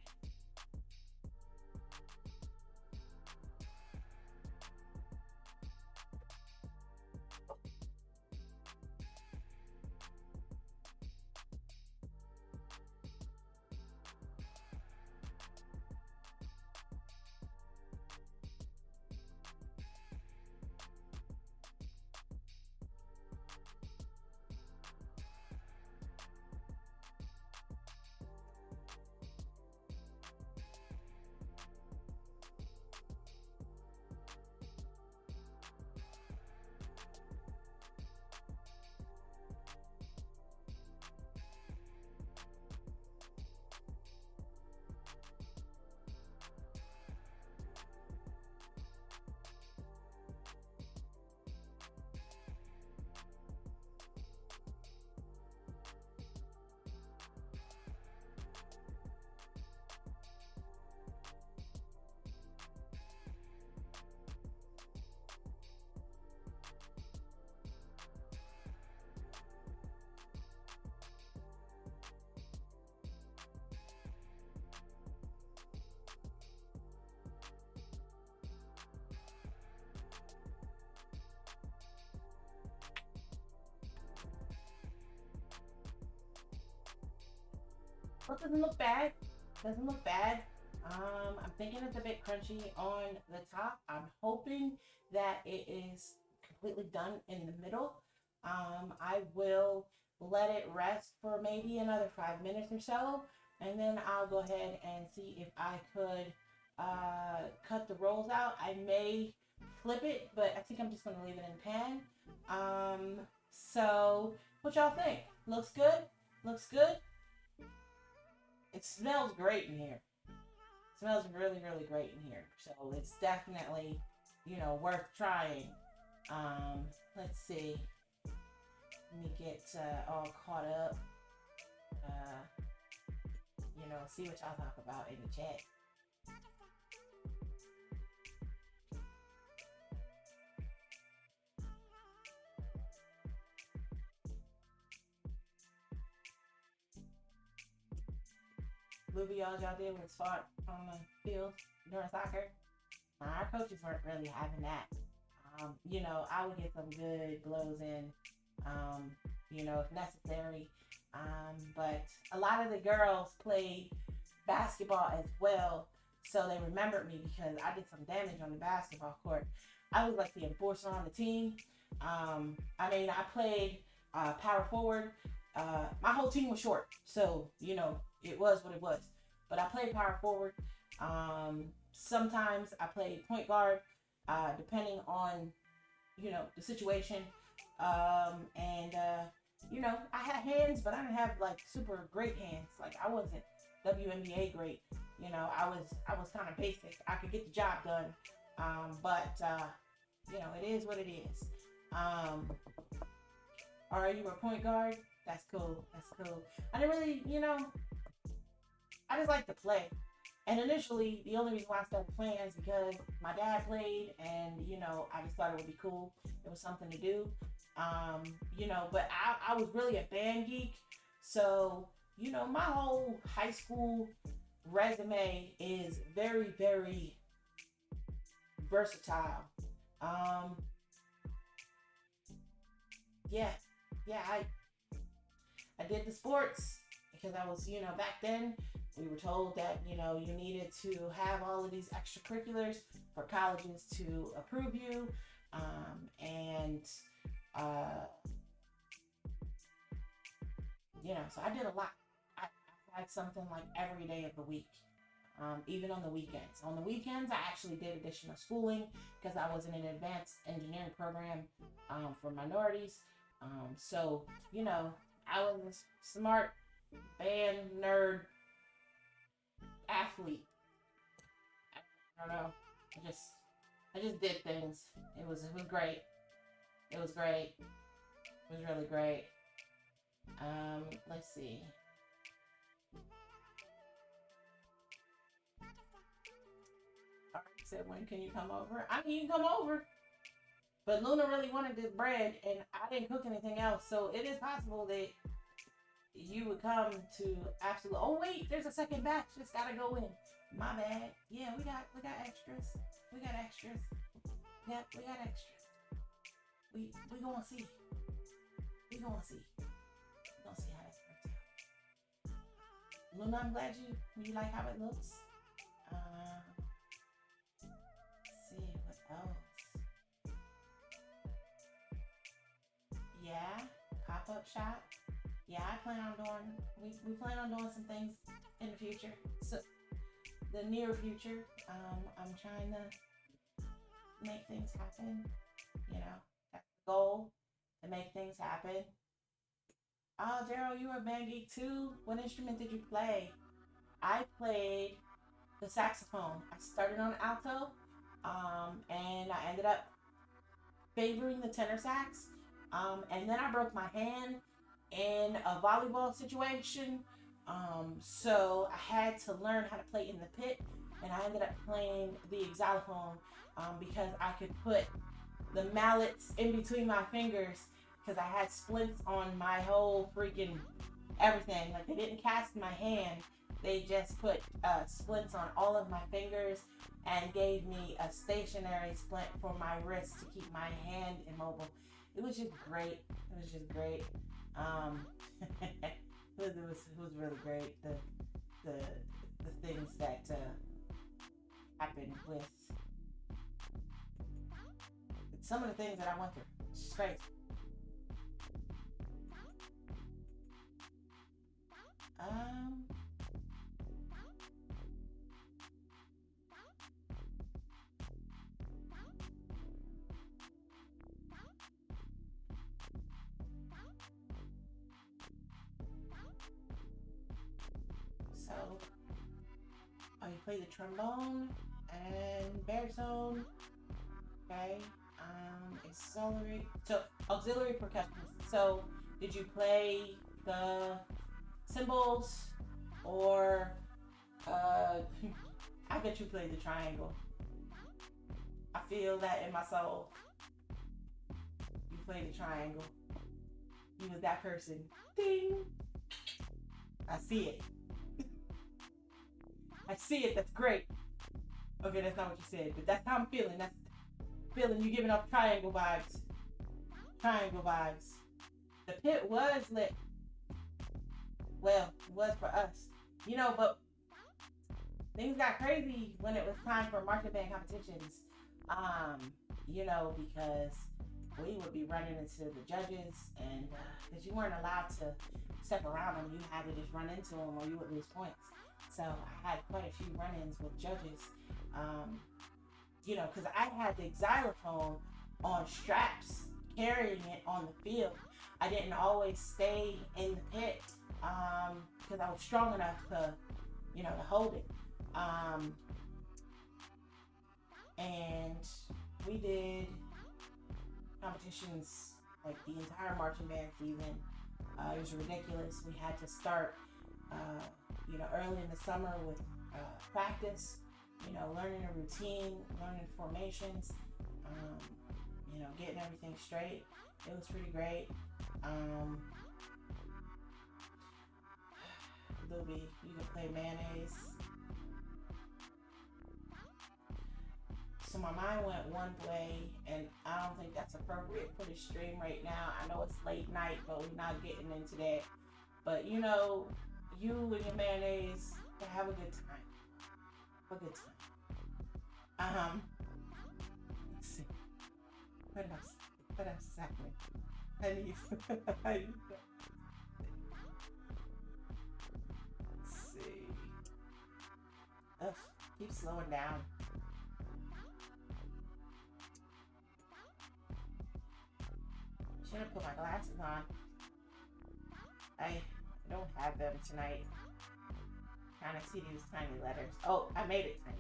Well, it doesn't look bad. Doesn't look bad. I'm thinking it's a bit crunchy on the top. I'm hoping that it is completely done in the middle. I will let it rest for maybe another 5 minutes or so, and then I'll go ahead and see if I could cut the rolls out. I may flip it, but I think I'm just gonna leave it in the pan. So what y'all think? Looks good? Looks good? It smells great in here. It smells really, really great in here. So it's definitely, worth trying. Let's see. Let me get all caught up. See what y'all talk about in the chat. Movie all y'all did was fought on the field during soccer. Our coaches weren't really having that. I would get some good blows in, if necessary. But a lot of the girls played basketball as well, so they remembered me because I did some damage on the basketball court. I was like the enforcer on the team. I played power forward. My whole team was short, so it was what it was. But I played power forward. Sometimes I played point guard, depending on the situation. I had hands, but I didn't have like super great hands. Like I wasn't WNBA great. I was kind of basic. I could get the job done. But it is what it is. Are you a point guard? That's cool. That's cool. I didn't really, I just like to play. And initially, the only reason why I started playing is because my dad played, and I just thought it would be cool. It was something to do. But I was really a band geek. So, my whole high school resume is very, very versatile. I did the sports because I was, back then we were told that, you needed to have all of these extracurriculars for colleges to approve you. So I did a lot. I had something like every day of the week, even on the weekends. On the weekends, I actually did additional schooling because I was in an advanced engineering program for minorities. I was a smart band nerd athlete. I don't know. I just did things. It was great. It was great. It was really great. Let's see. Alright, said when can you come over? I mean, you can come over. But Luna really wanted this bread, and I didn't cook anything else, so it is possible that you would come to absolute. Oh wait, there's a second batch. Just gotta go in. My bad. Yeah, we got extras. We got extras. Yep, we got extras. We gonna see. We gonna see. We gonna see how that works out. Luna, I'm glad you like how it looks. Let's see what else. Yeah, pop-up shop. Yeah, I plan on doing. We plan on doing some things in the future. So the near future. I'm trying to make things happen. That's the goal, to make things happen. Oh, Daryl, you were a band geek too. What instrument did you play? I played the saxophone. I started on alto, and I ended up favoring the tenor sax. And then I broke my hand in a volleyball situation. So I had to learn how to play in the pit, and I ended up playing the xylophone because I could put the mallets in between my fingers because I had splints on my whole freaking everything. Like, they didn't cast my hand, they just put splints on all of my fingers and gave me a stationary splint for my wrist to keep my hand immobile. It was just great. It was just great. it was really great. The things that happened with some of the things that I went through. It's just crazy. So, you play the trombone and baritone. Okay. Auxiliary percussionist. So, did you play the cymbals or I bet you played the triangle. I feel that in my soul. You played the triangle. You was that person. Ding. I see it. I see it. That's great. Okay, that's not what you said, but that's how I'm feeling. That's feeling you giving off triangle vibes. Triangle vibes. The pit was lit. Well, it was for us. You know, but things got crazy when it was time for marching band competitions. You know, because we would be running into the judges, and because you weren't allowed to step around them, you had to just run into them or you would lose points. So I had quite a few run-ins with judges, you know, because I had the xylophone on straps, carrying it on the field. I didn't always stay in the pit because I was strong enough to, you know, to hold it. And we did competitions like the entire marching band season. It was ridiculous. We had to start, you know, early in the summer with practice, you know, learning a routine, learning formations, you know, getting everything straight. It was pretty great. Luby, you can play mayonnaise. So my mind went one way, and I don't think that's appropriate for the stream right now. I know it's late night, but we're not getting into that. But you know, you and your mayonnaise have a good time. Have a good time. Let's see. What else? What else is happening? I need Let's see. Ugh, keep slowing down. Should have put my glasses on. I don't have them tonight. Trying to see these tiny letters. Oh, I made it tiny.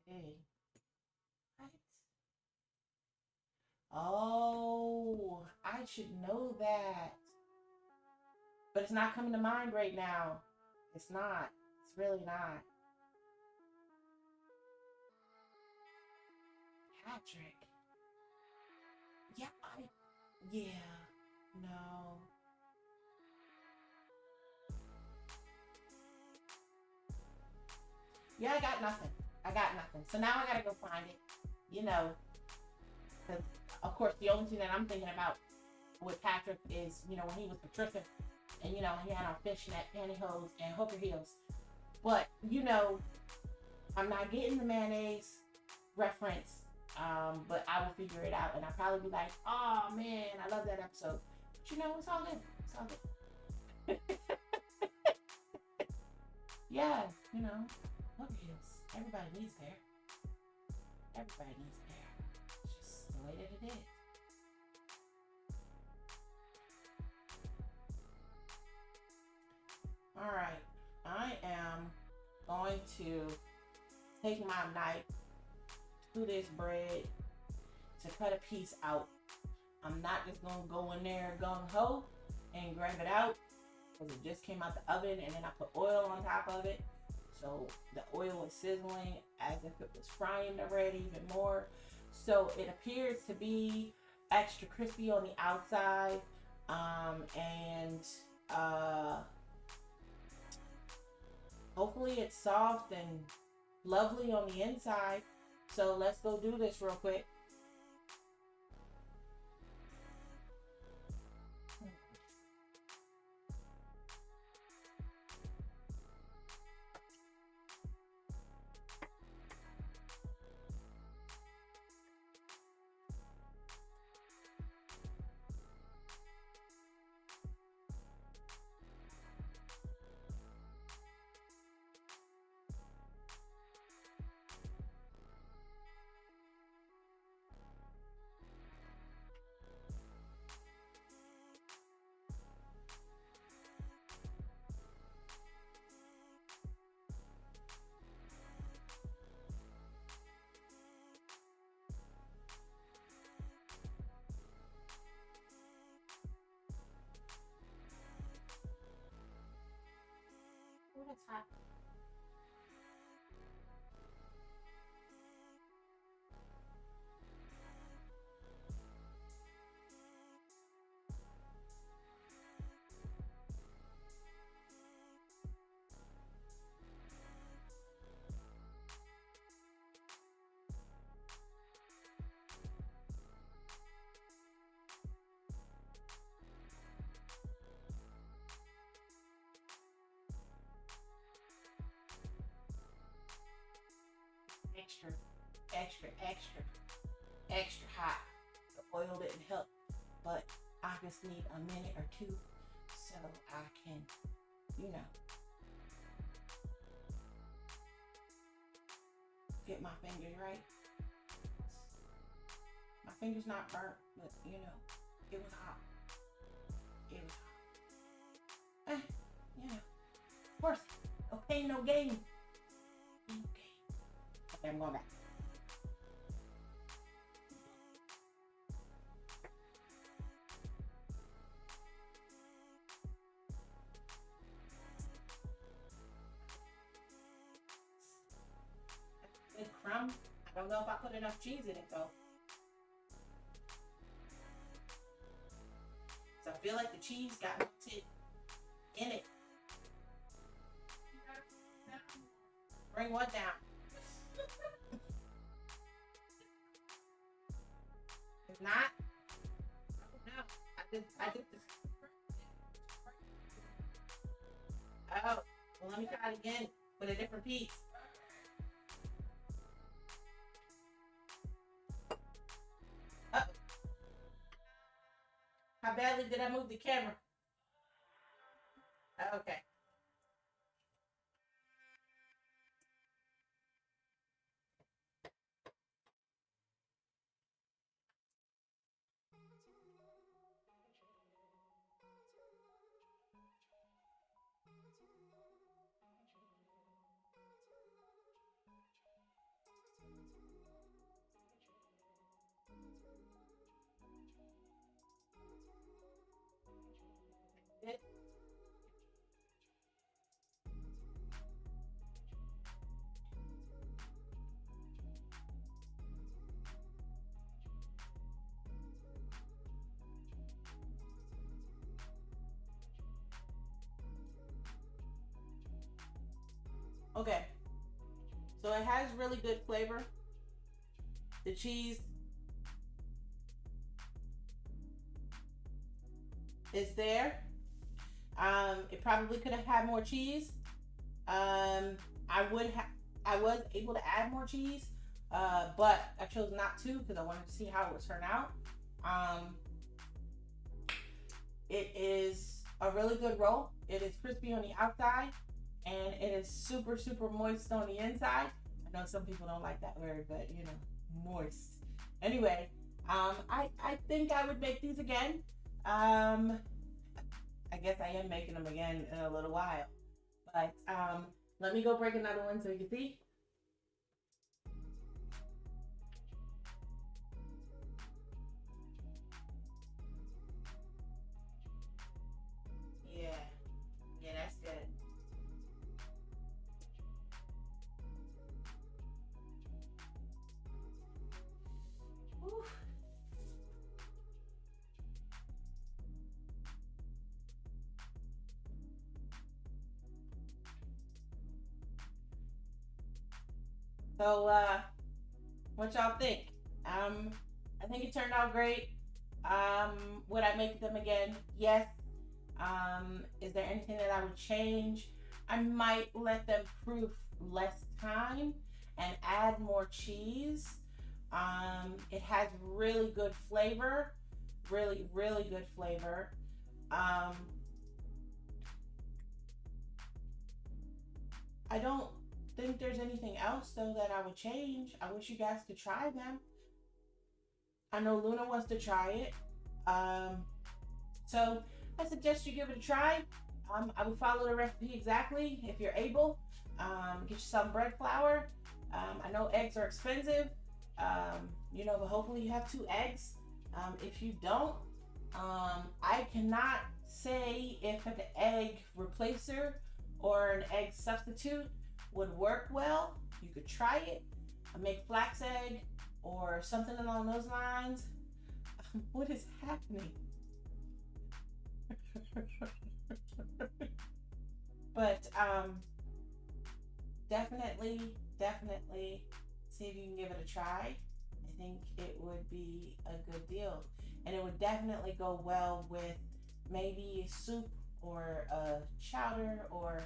Hey. What? Oh, I should know that. But it's not coming to mind right now. It's not. It's really not. Patrick. Yeah, no. Yeah, I got nothing. So now I gotta go find it. You know, because of course the only thing that I'm thinking about with Patrick is, you know, when he was Patricia, and you know he had on fishnet pantyhose and hooker heels. But you know, I'm not getting the mayonnaise reference. But I will figure it out, and I'll probably be like, "Oh man, I love that episode." But you know, it's all good. It's all good. Yeah, you know, hooker heels. Everybody needs pair. Everybody needs pair. It's just the way that it is. All right, I am going to take my knife to this bread to cut a piece out. I'm not just gonna go in there gung-ho and grab it out because it just came out the oven, and then I put oil on top of it. So the oil is sizzling as if it was frying the bread even more. So it appears to be extra crispy on the outside, and hopefully it's soft and lovely on the inside. So let's go do this real quick. Extra, extra, extra, extra hot. The oil didn't help, but I just need a minute or two so I can, get my fingers right. My fingers not burnt, but it was hot. It was hot. Of course, no pain, no gain. Okay, I'm going back. Good crumb. I don't know if I put enough cheese in it though. So I feel like the cheese got melted in it. Bring what down? If not, I don't know. I did this. Oh, well, let me try it again with a different piece. Uh-oh. How badly did I move the camera? Okay. It. Okay. So it has really good flavor. The cheese is there. It probably could have had more cheese. I was able to add more cheese, but I chose not to because I wanted to see how it would turn out. It is a really good roll. It is crispy on the outside, and it is super, super moist on the inside. I know some people don't like that word, but moist. Anyway, I think I would make these again. I guess I am making them again in a little while. But let me go break another one so you can see. Yeah, that's good. Whew. So, what y'all think? I think it turned out great. Would I make them again? Yes. Is there anything that I would change? I might let them proof less time and add more cheese. It has really good flavor. Really, really good flavor. I don't think there's anything else though that I would change. I wish you guys could try them. I know Luna wants to try it. So I suggest you give it a try. I would follow the recipe exactly if you're able. Get you some bread flour. I know eggs are expensive, but hopefully you have 2 eggs. If you don't, I cannot say if the egg replacer or an egg substitute would work well. You could try it. Make flax egg or something along those lines. What is happening? But definitely see if you can give it a try. I think it would be a good deal, and it would definitely go well with maybe soup or a chowder or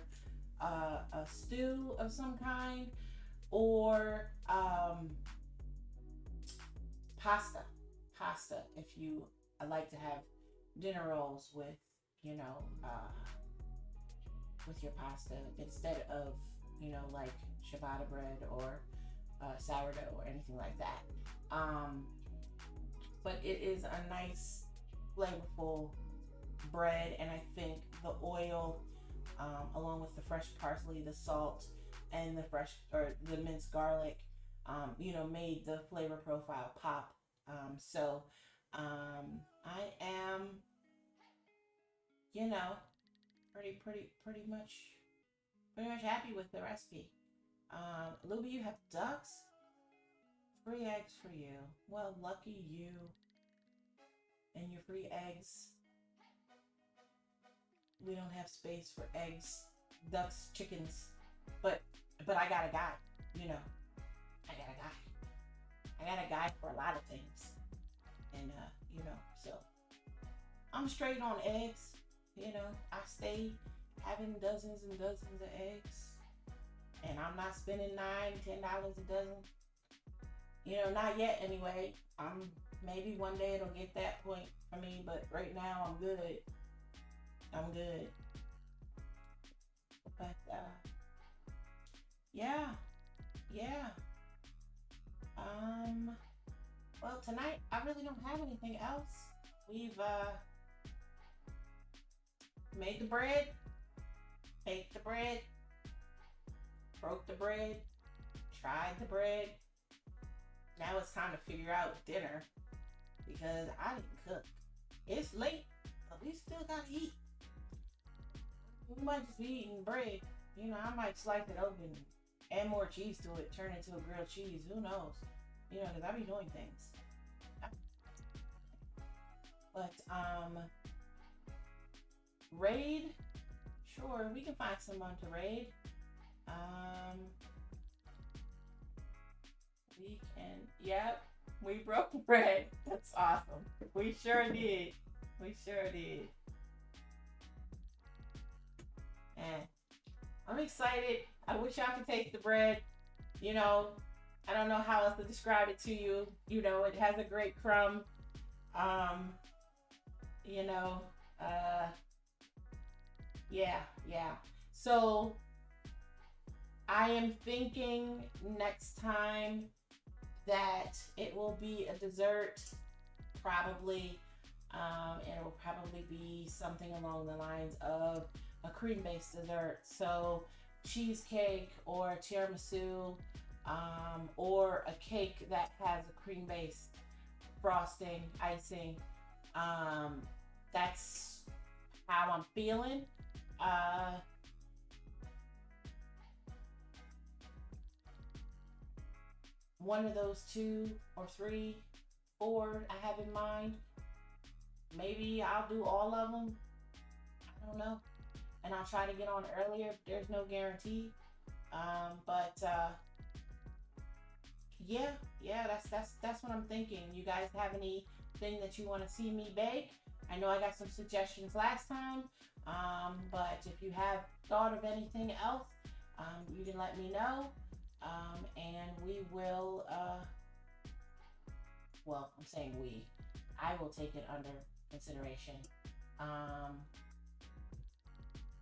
a stew of some kind, or pasta. If you like to have dinner rolls with, you know, with your pasta instead of, you know, like ciabatta bread or sourdough or anything like that. But it is a nice, flavorful bread, and I think the oil, along with the fresh parsley, the salt, and the minced garlic, you know, made the flavor profile pop. So I am, you know, pretty much happy with the recipe. Luby, you have ducks? Free eggs for you. Well, lucky you and your free eggs. We don't have space for eggs, ducks, chickens, but I got a guy, you know. I got a guy for a lot of things. And you know, so I'm straight on eggs. You know, I stay having dozens and dozens of eggs, and I'm not spending $9-10 a dozen. You know, not yet anyway. Maybe one day it'll get that point for me, but right now I'm good. But yeah. Well, tonight I really don't have anything else. We've made the bread, baked the bread, broke the bread, tried the bread. Now it's time to figure out dinner because I didn't cook. It's late, but we still gotta eat. We might just be eating bread. You know, I might slice it open, add more cheese to it, turn it into a grilled cheese. Who knows? You know, because I be doing things. But raid, sure, we can find someone to raid. We can, yep, we broke bread. That's awesome. We sure did. And I'm excited. I wish y'all could taste the bread. You know, I don't know how else to describe it to you. You know, it has a great crumb. You know, yeah. So I am thinking next time that it will be a dessert, probably. It will probably be something along the lines of a cream-based dessert. So cheesecake or tiramisu, or a cake that has a cream-based frosting, icing. That's how I'm feeling. One of those 2 or 3, 4 I have in mind. Maybe I'll do all of them. I don't know. And I'll try to get on earlier. There's no guarantee. But yeah, that's what I'm thinking. You guys have anything that you want to see me bake? I know I got some suggestions last time. But if you have thought of anything else, you can let me know. And we will, well, I'm saying I will take it under consideration.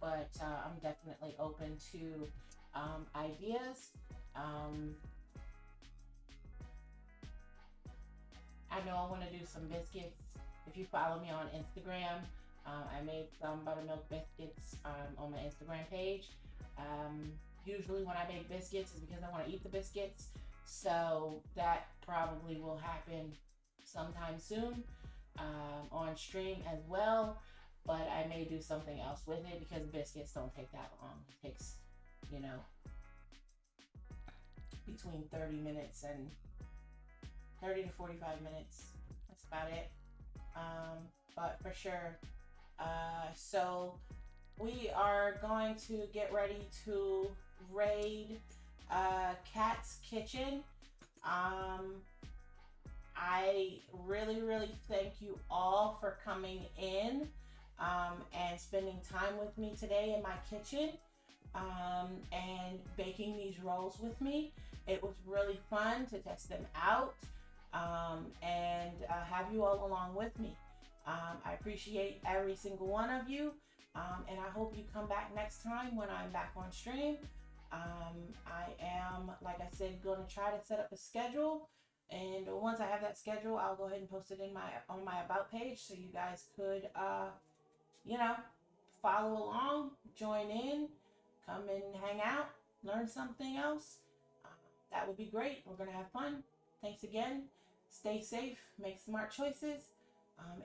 But I'm definitely open to ideas. I know I want to do some biscuits. If you follow me on Instagram, I made some buttermilk biscuits on my Instagram page. Usually when I make biscuits is because I want to eat the biscuits. So that probably will happen sometime soon on stream as well. but I may do something else with it because biscuits don't take that long. It takes, you know, between 30 minutes and 30 to 45 minutes. That's about it. But for sure. So we are going to get ready to raid Cat's Kitchen. I really, really thank you all for coming in and spending time with me today in my kitchen and baking these rolls with me. It was really fun to test them out and have you all along with me. I appreciate every single one of you, and I hope you come back next time when I'm back on stream. I am, like I said, going to try to set up a schedule, and once I have that schedule, I'll go ahead and post it in on my about page so you guys could, you know, follow along, join in, come and hang out, learn something else. That would be great. We're gonna have fun. Thanks again. Stay safe, make smart choices,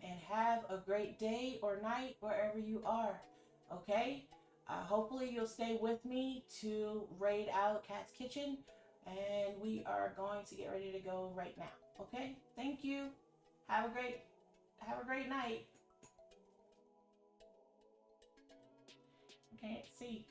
and have a great day or night wherever you are. Okay? Hopefully you'll stay with me to raid out Cat's Kitchen, and we are going to get ready to go right now. Okay? Thank you. Have a great night. Can't see.